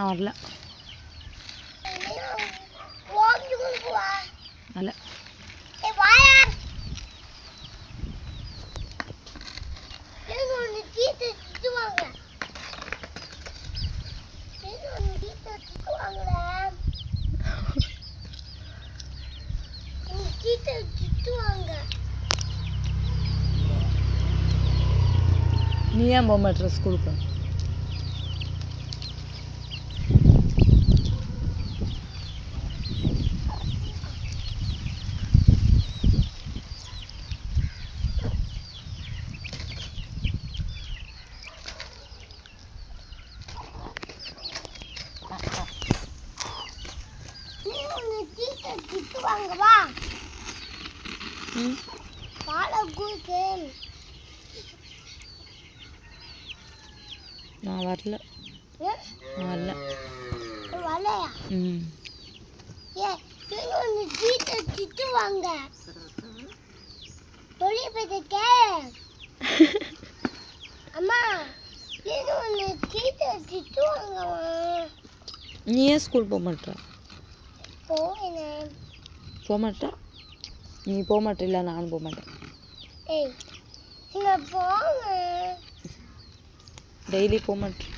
வரல அல்ல நீ ஏன் போக மாட்டேற ஸ்கூலுக்கு? நான் வரல நீ ஏன் ஸ்கூல் போக மாட்டே? போக மாட்டே? நீ போக மாட்டே? இல்லை நானும் போக மாட்டேன். டெய்லி போக மாட்டேன்.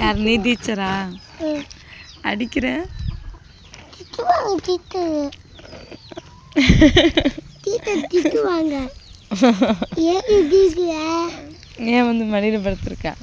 யார் நீ டீச்சரா? அடிக்கிற? ஏன் வந்து மடியில் படுத்திருக்கா?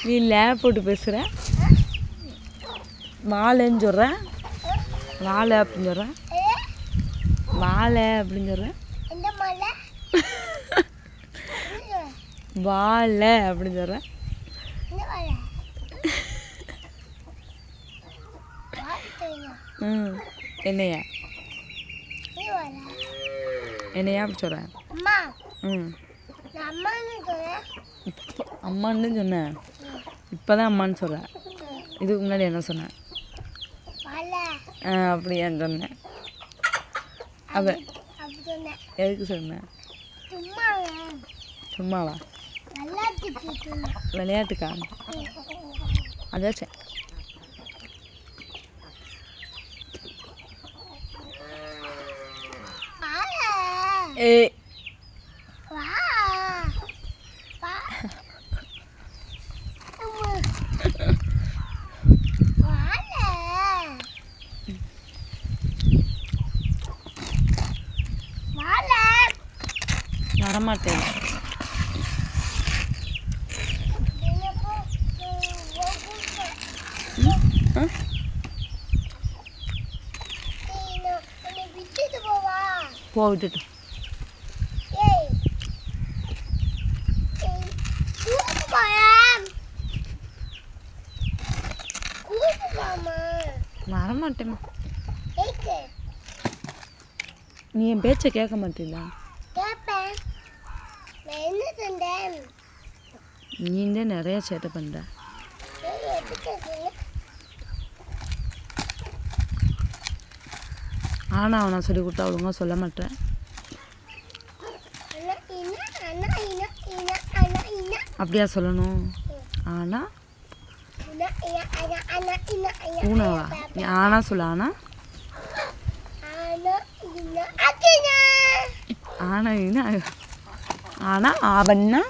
நீ லேப் போட்டு பேசுகிற. வாழைன்னு சொல்கிற, வாழை அப்படின்னு சொல்கிற, வாழை அப்படின்னு சொல்கிற, வாழை அப்படின்னு சொல்கிற. என்னையா என்னையா அப்படி சொல்கிறேன்? அம்மான்னு சொன்னேன். இப்போ தான் அம்மான்னு சொல்கிறேன். இதுக்கு முன்னாடி என்ன சொன்னேன்? அப்படியான்னு சொன்னேன். அவ எதுக்கு சொன்னேன்? சும்மாவா? விளையாட்டுக்கா? அதாச்சும் ஏய் வரமாட்டேன். போ விட்டுட்டு வரமாட்டேம்மா. நீ என் பேச்சை கேட்க மாட்டீங்களா? நீ நிறைய சேட்டை பண்ணுற. ஆனால் அவனை சொல்லி கொடுத்தா ஒழுங்கா சொல்ல மாட்டேன். அப்படியா சொல்லணும்? ஆனால் ஊனவா? நீ ஆனா சொல்ல. ஆனா ஆனா ஆனா ஆவன்னா